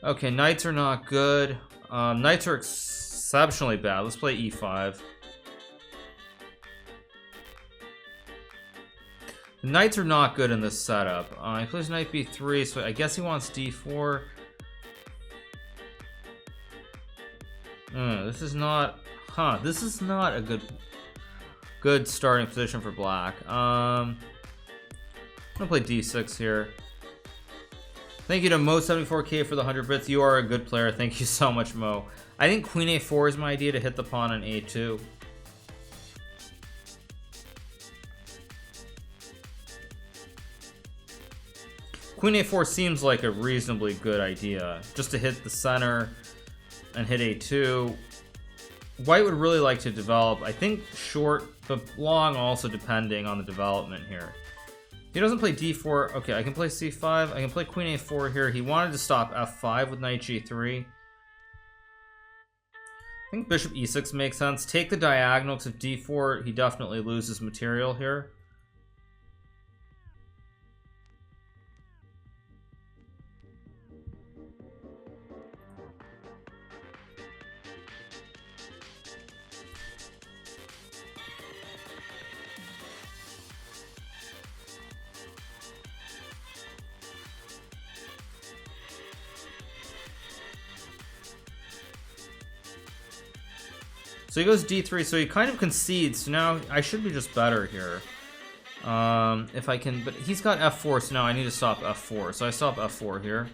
Okay, knights are not good. Knights are exceptionally bad. Let's play e5. The knights are not good in this setup. He plays knight b3, so I guess he wants d4. This is not... this is not a good starting position for black. I'm gonna play d6 here. Thank you to Mo74K for the 100 bits. You are a good player. Thank you so much, Mo. I think queen a4 is my idea to hit the pawn on a2. Queen a4 seems like a reasonably good idea. Just to hit the center and hit a2. White would really like to develop, I think, short, but long also, depending on the development here. He doesn't play d4. Okay, I can play c5. I can play queen a4 here. He wanted to stop f5 with knight g3. I think bishop e6 makes sense. Take the diagonal, because if d4, he definitely loses material here. So he goes d3, so he kind of concedes. So now I should be just better here. If I can, but he's got f4, so now I need to stop f4. So I stop f4 here.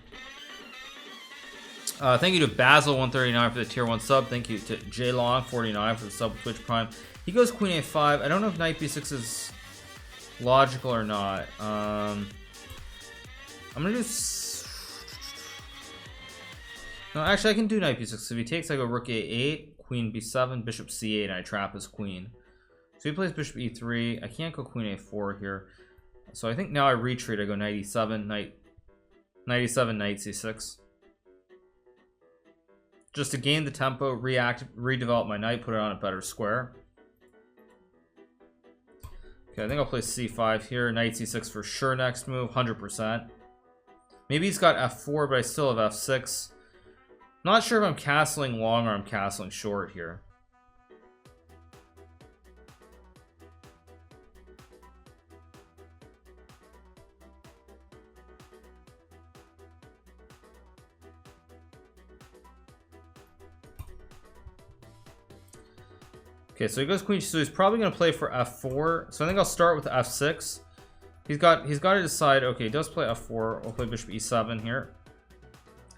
Thank you to Basil139 for the tier 1 sub. Thank you to JLong49 for the sub with Twitch Prime. He goes queen a5. I don't know if knight b6 is logical or not. I'm gonna do... No, actually I can do knight b6. If he takes, I go rook a8. Queen b7, bishop c8, and I trap his queen. So he plays bishop e3. I can't go queen a4 here. So I think now I retreat. I go knight e7, knight e7, knight c6. Just to gain the tempo, redevelop my knight, put it on a better square. Okay, I think I'll play c5 here. Knight c6 for sure next move, 100%. Maybe he's got f4, but I still have f6. Not sure if I'm castling long or I'm castling short here. Okay, so he goes queen, so he's probably going to play for f4. So I think I'll start with f6. He's got to decide. Okay, he does play f4. I'll play bishop e7 here.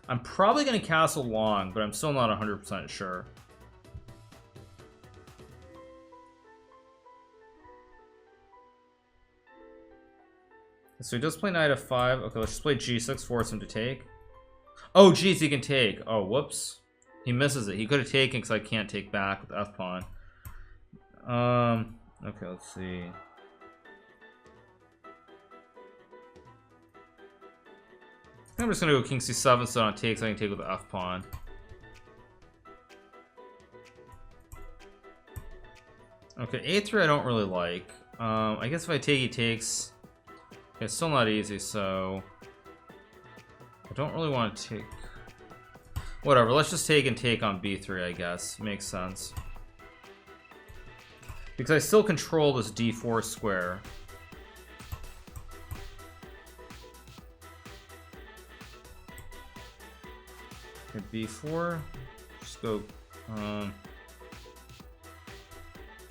I'm probably going to castle long, but I'm still not 100% sure. So he does play knight f5. Okay, let's just play g6, force him to take. Oh, geez, he can take. Oh, whoops. He misses it. He could have taken because I can't take back with f-pawn. Okay, let's see. I'm just gonna go king c7 so I don't take, so I can take with the f-pawn. Okay, a3 I don't really like. I guess if I take, he takes. Okay, it's still not easy, so I don't really want to take. Whatever, let's just take and take on b3, I guess. Makes sense. Because I still control this d4 square. Okay, b4. Just go.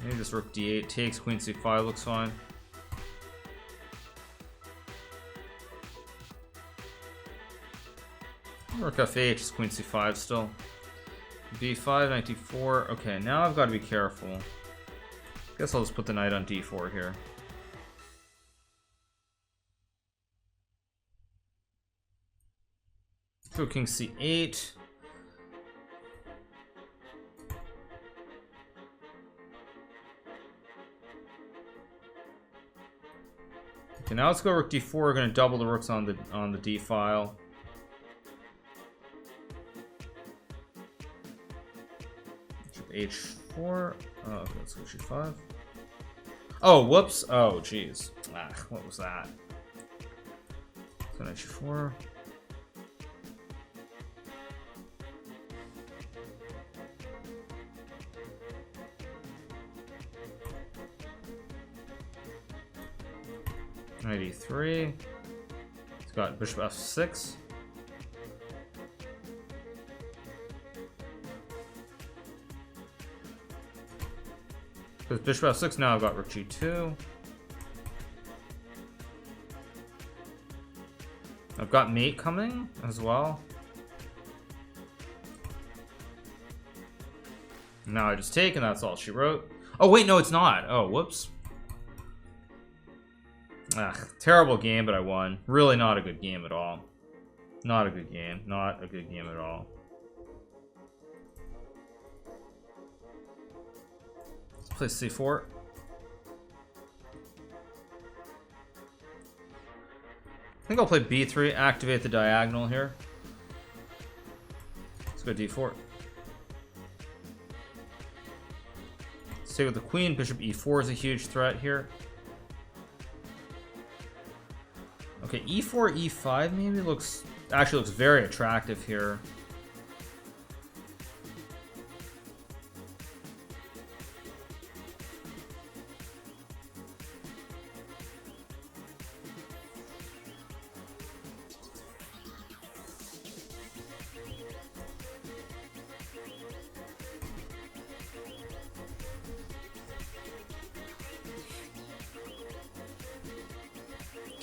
Maybe just rook d8 takes, queen c5 looks fine. Rook f8, just queen c5 still. b5, knight d4. Okay, now I've got to be careful. Guess I'll just put the knight on d4 here. Go king c8. Okay, now let's go rook d4. We're going to double the rooks on the d file. h4. Oh, okay, let's go g5. Oh, whoops. Oh, jeez. Ah, what was that? So knight g4. Knight e3. He's got bishop f6. Because bishop f6, now I've got rook g2. I've got mate coming as well. Now I just take, and that's all she wrote. Oh wait, no, it's not. Oh, whoops. Terrible game, but I won. Really not a good game at all. Not a good game. Not a good game at all. Let's play c4. I think I'll play b3, activate the diagonal here. Let's go d4. Stay with the queen. Bishop e4 is a huge threat here. Okay, e4, e5 maybe actually looks very attractive here.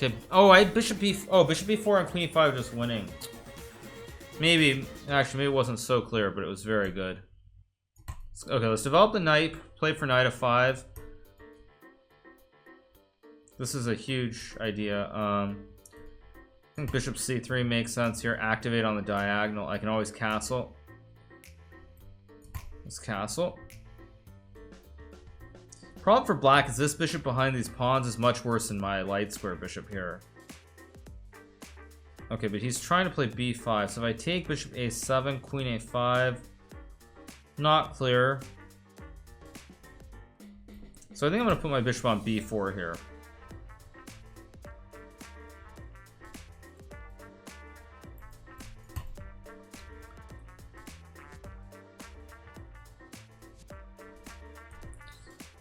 Okay. Oh, I had bishop b4 and queen e5 just winning. Maybe it wasn't so clear, but it was very good. Okay, let's develop the knight. Play for knight f5. This is a huge idea. I think bishop c3 makes sense here. Activate on the diagonal. I can always castle. Let's castle. Problem for black is this bishop behind these pawns is much worse than my light square bishop here. Okay, but he's trying to play b5. So if I take bishop a7, queen a5, not clear. So I think I'm going to put my bishop on b4 here.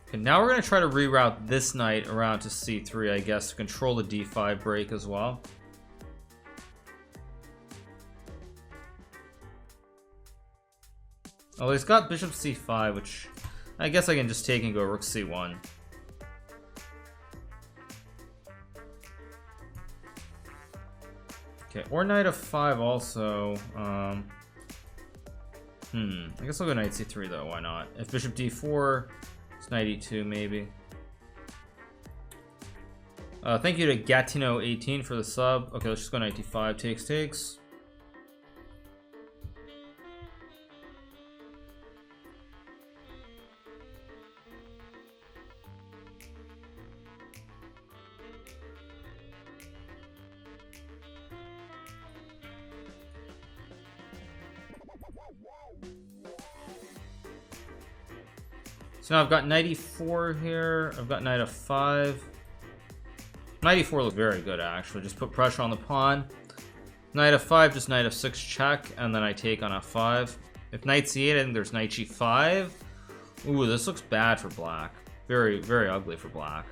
Okay, now we're going to try to reroute this knight around to c3, I guess, to control the d5 break as well. Oh, he's got bishop c5, which I guess I can just take and go rook c1. Okay, or knight f5 also. I guess I'll go knight c3 though, why not? If bishop d4... Knight e2 maybe. Thank you to Gatino18 for the sub. Okay, let's just go knight d5. Takes. So now I've got knight e4 here. I've got knight f5. Knight e4 looks very good actually. Just put pressure on the pawn. Knight f5, just knight f6 check, and then I take on f5. If knight c8, I think there's knight g5. Ooh, this looks bad for black. Very, very ugly for black.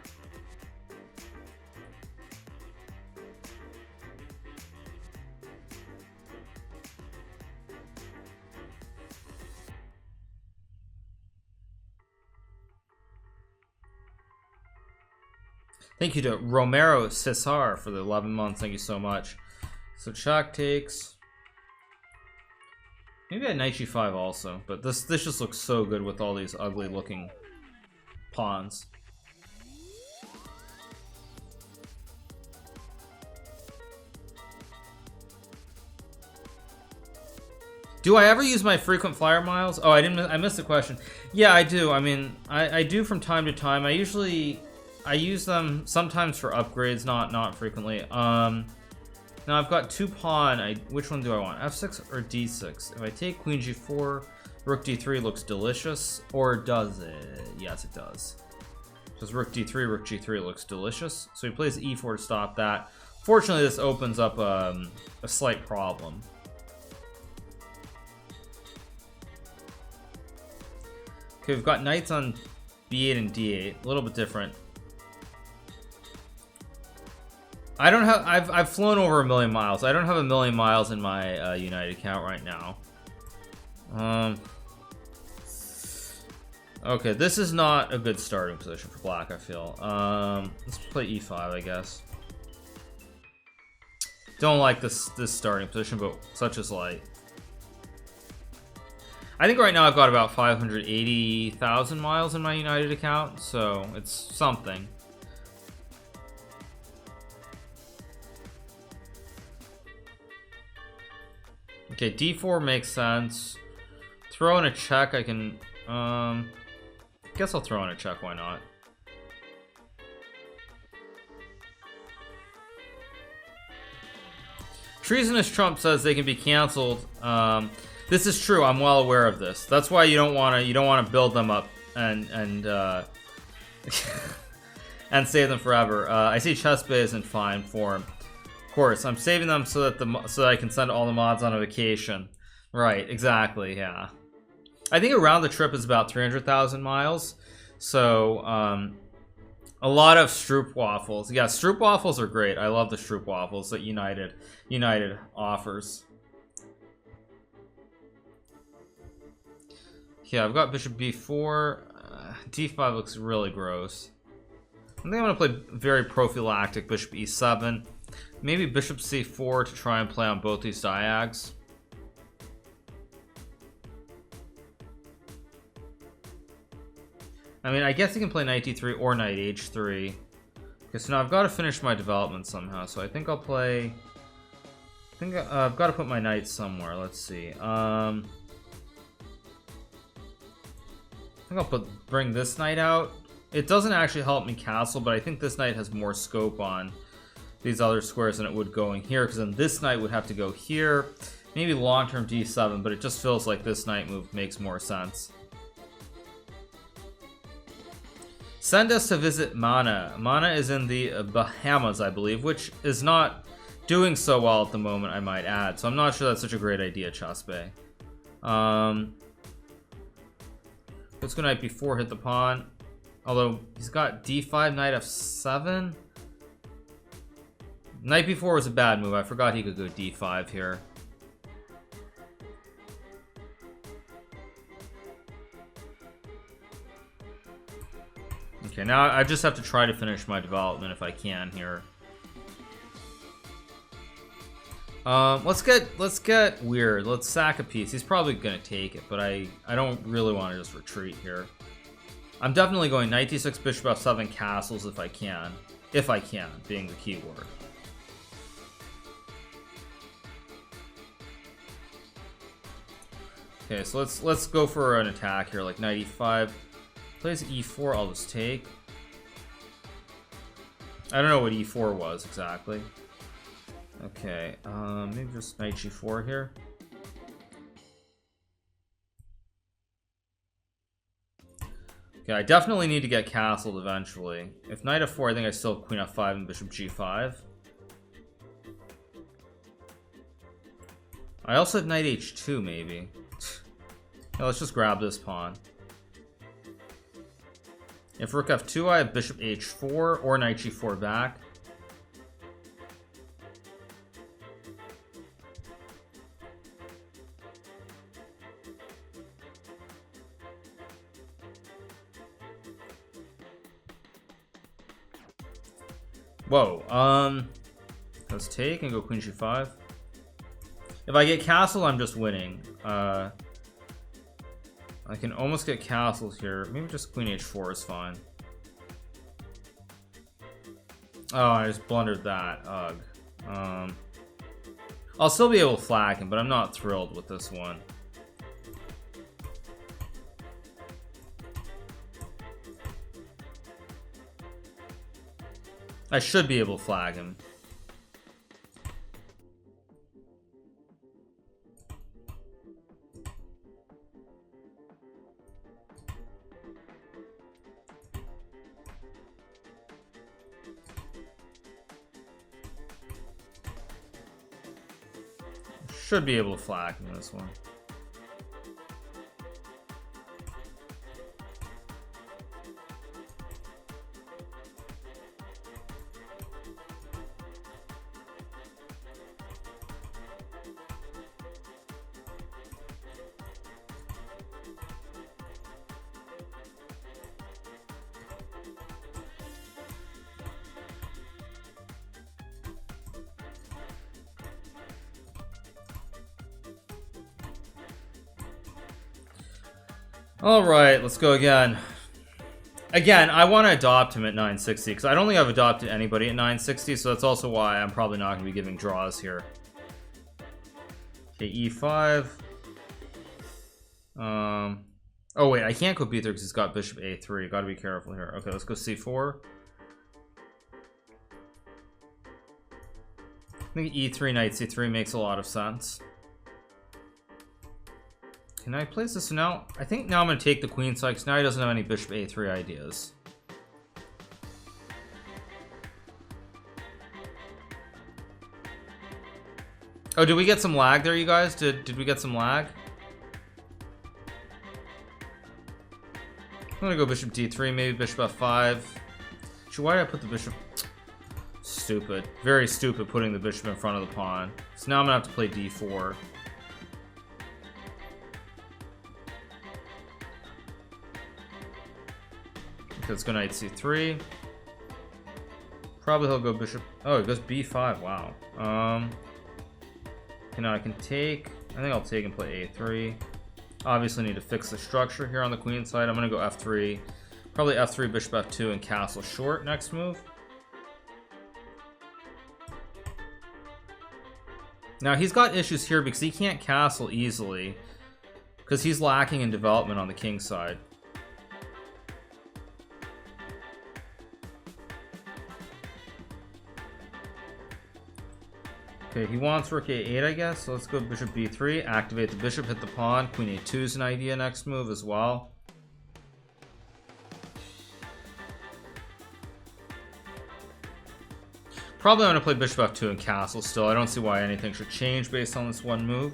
Thank you to Romero Cesar for the 11 months. Thank you so much. So check takes. Maybe at knight g5 also, but this just looks so good with all these ugly looking pawns. Do I ever use my frequent flyer miles? Oh, I missed the question. Yeah, I do. I mean, I do from time to time. I use them sometimes for upgrades, not frequently. Now I've got two pawn. Which one do I want? F6 or D6? If I take queen G4, rook D3 looks delicious. Or does it? Yes, it does. Because rook D3, rook G3 looks delicious. So he plays E4 to stop that. Fortunately, this opens up a slight problem. Okay, we've got knights on B8 and D8. A little bit different. I don't have. I've flown over 1,000,000 miles. I don't have 1,000,000 miles in my United account right now. Okay, this is not a good starting position for black, I feel. Let's play e5, I guess. Don't like this starting position, but such is life. I think right now I've got about 580,000 miles in my United account, so it's something. Okay, d4 makes sense. Throw in a check, I can... guess I'll throw in a check, why not? Treasonous Trump says they can be canceled. This is true. I'm well aware of this. That's why you don't want to build them up and and save them forever. I see Chess Bay is in fine form. Of course, I'm saving them so that I can send all the mods on a vacation. Right? Exactly. Yeah. I think around the trip is about 300,000 miles. So a lot of Stroop waffles. Yeah, Stroop waffles are great. I love the Stroop waffles that United offers. Yeah, I've got bishop b4. d5 looks really gross. I think I'm going to play very prophylactic bishop e7. Maybe bishop c4 to try and play on both these diags. I mean, I guess he can play knight d3 or knight h3. Okay, so now I've got to finish my development somehow. So I think I'll play... I think I've got to put my knight somewhere. Let's see. I think I'll bring this knight out. It doesn't actually help me castle, but I think this knight has more scope on these other squares than it would going here, because then this knight would have to go here. Maybe long-term d7, but it just feels like this knight move makes more sense. Send us to visit Mana. Mana is in the Bahamas, I believe, which is not doing so well at the moment, I might add. So I'm not sure that's such a great idea, Chess Bay. Let's go knight b4, hit the pawn. Although he's got d5, knight f7. Knight b4 was a bad move. I forgot he could go d5 here. Okay, now I just have to try to finish my development if I can here. Let's get weird. Let's sack a piece. He's probably gonna take it, but I don't really want to just retreat here. I'm definitely going knight d6, bishop f7, castles if I can. If I can, being the key word. Okay, so let's go for an attack here, like knight e5. Plays e4, I'll just take. I don't know what e4 was exactly. Okay, maybe just knight g4 here. Okay, I definitely need to get castled eventually. If knight f4, I think I still have queen f5 and bishop g5. I also have knight h2 maybe. Yeah, let's just grab this pawn. If rook f2, I have bishop h4 or knight g4 back. Whoa, let's take and go queen g5. If I get castle, I'm just winning. I can almost get castles here. Maybe just queen h4 is fine. Oh, I just blundered that. Ugh. I'll still be able to flag him, but I'm not thrilled with this one. I should be able to flag him. Should be able to flag him this one. Alright, let's go again. Again, I want to adopt him at 960, because I don't think I've adopted anybody at 960, so that's also why I'm probably not going to be giving draws here. Okay, E5. Oh wait, I can't go B3 because he's got bishop A3. Gotta be careful here. Okay, let's go C4. I think E3, knight C3 makes a lot of sense. Can I place this now? I think now I'm going to take the queen side because now he doesn't have any bishop A3 ideas. Oh, did we get some lag there, you guys? Did we get some lag? I'm gonna go bishop D3, maybe bishop F5. Actually, why did I put the bishop? Stupid. Very stupid putting the bishop in front of the pawn. So now I'm gonna have to play D4. Okay, let's go knight C3. Probably he'll go bishop. Oh, he goes B5. Wow. Okay, now I can take. I think I'll take and play A3. Obviously need to fix the structure here on the queen side. I'm gonna go F3. Probably F3, bishop F2, and castle short next move. Now he's got issues here because he can't castle easily because he's lacking in development on the king side. Okay, he wants rook A8, I guess. So let's go bishop B3, activate the bishop, hit the pawn. Queen A2 is an idea next move as well. Probably I'm going to play bishop F2 and castle still. I don't see why anything should change based on this one move.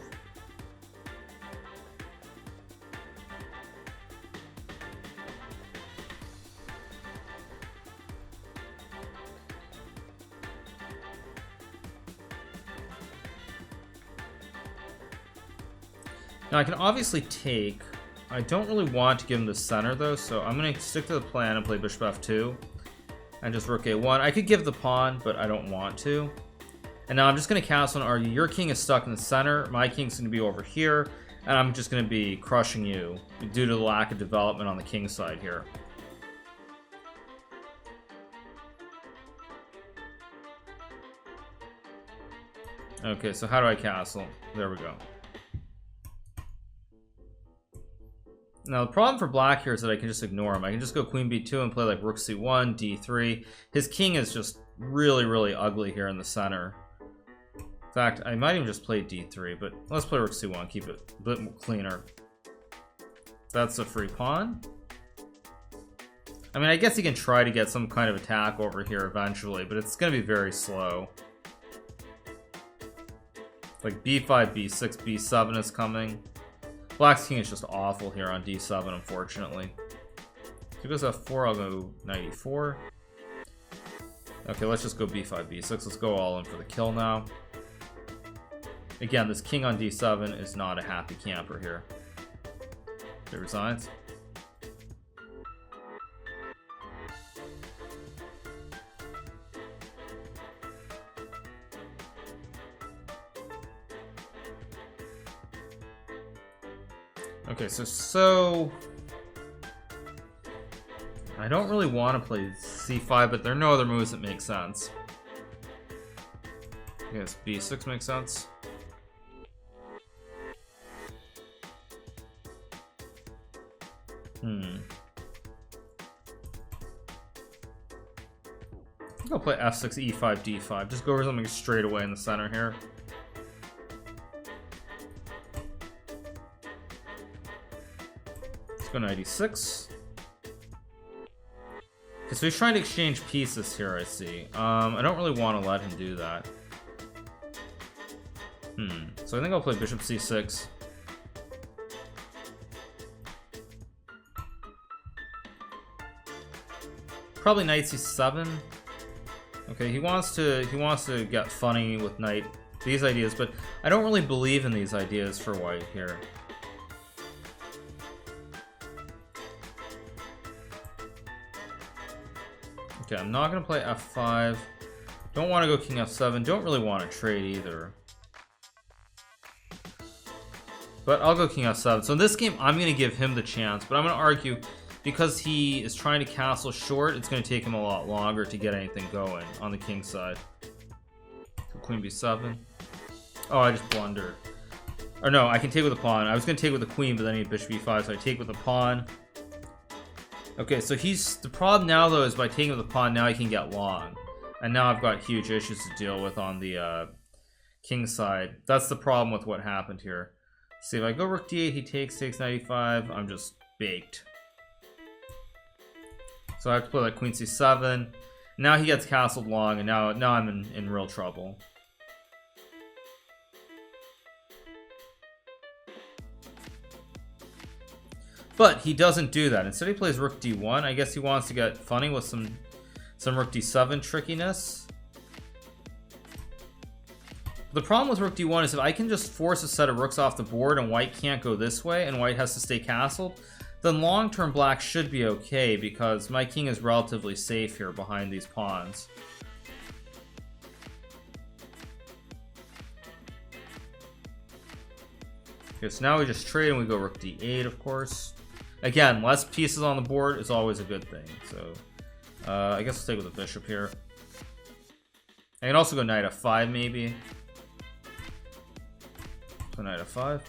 Now I can obviously take. I don't really want to give him the center though, so I'm going to stick to the plan and play bishop F2 and just rook A1. I could give the pawn, but I don't want to. And now I'm just going to castle and argue. Your king is stuck in the center. My king's going to be over here, and I'm just going to be crushing you due to the lack of development on the king side here. Okay, so how do I castle? There we go. Now the problem for black here is that I can just ignore him. I can just go queen b2 and play like rook c1, d3. His king is just really, really ugly here in the center. In fact, I might even just play d3, but let's play rook c1, keep it a bit more cleaner. That's a free pawn. I mean, I guess he can try to get some kind of attack over here eventually, but it's going to be very slow. Like b5, b6, b7 is coming. Black's king is just awful here on d7, unfortunately. If he goes f4, I'll go knight e4. Okay, let's just go b5, b6. Let's go all in for the kill now. Again, this king on d7 is not a happy camper here. It resigns. Okay, so I don't really want to play c5, but there are no other moves that make sense. I guess b6 makes sense. I'll play f6, e5, d5. Just go for something straight away in the center here. Go knight e6. Okay, so he's trying to exchange pieces here, I see. I don't really want to let him do that. So I think I'll play bishop c6. Probably knight c7. Okay, he wants to get funny with knight these ideas, but I don't really believe in these ideas for white here. Okay, I'm not going to play f5. Don't want to go king f7. Don't really want to trade either. But I'll go king f7. So in this game, I'm going to give him the chance. But I'm going to argue, because he is trying to castle short, it's going to take him a lot longer to get anything going on the king side. So queen b7. Oh, I just blundered. Or no, I can take with a pawn. I was going to take with the queen, but then I need bishop b5, so I take with the pawn. Okay, so the problem now, though, is by taking with the pawn, now he can get long. And now I've got huge issues to deal with on the king side. That's the problem with what happened here. See, if I go rook d8, he takes 95. I'm just baked. So I have to play like queen c7. Now he gets castled long, and now I'm in real trouble. But he doesn't do that. Instead he plays rook d1. I guess he wants to get funny with some rook d7 trickiness. The problem with rook d1 is if I can just force a set of rooks off the board and white can't go this way and white has to stay castled, then long-term black should be okay because my king is relatively safe here behind these pawns. Okay, so now we just trade and we go rook d8, of course. Again, less pieces on the board is always a good thing. So I guess I'll stay with the bishop here. I can also go knight f5 maybe. So knight f5.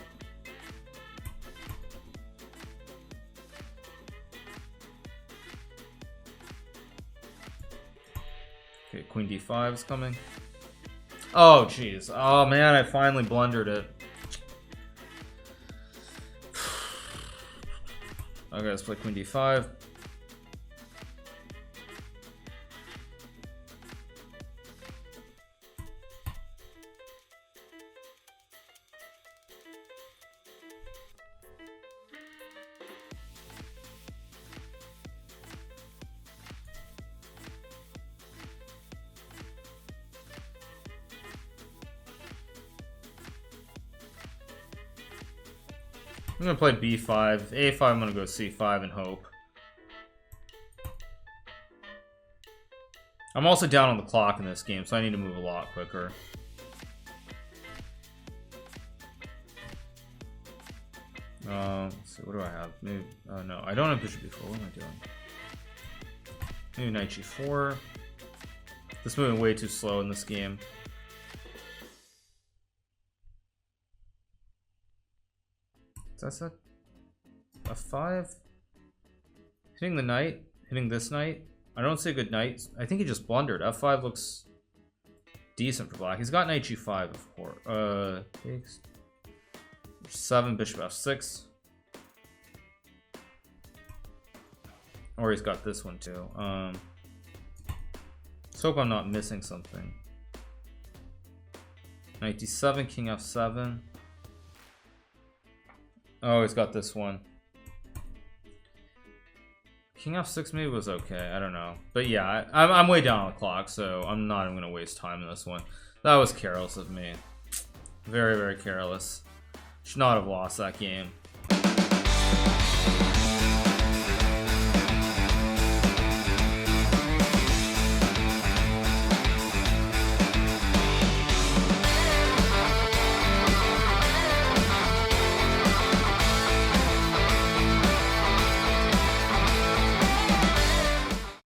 Okay, queen d5 is coming. Oh, jeez. Oh, man, I finally blundered it. Okay, let's play queen d5. I'm gonna play b5, a5. I'm gonna go c5 and hope. I'm also down on the clock in this game, so I need to move a lot quicker. Let's see, what do I have? Maybe, no, I don't have bishop b4. What am I doing? Maybe knight g4. This is moving way too slow in this game. That's a 5. Hitting the knight, hitting this knight. I don't see a good knight. I think he just blundered. f5 looks decent for black. He's got knight g5, of course. Takes 7, bishop f6. Or he's got this one too. Let's hope I'm not missing something. Knight d7, king f7. Oh, he's got this one. King f6 maybe was okay. I don't know. But yeah, I'm way down on the clock, so I'm not even going to waste time in this one. That was careless of me. Very, very careless. Should not have lost that game.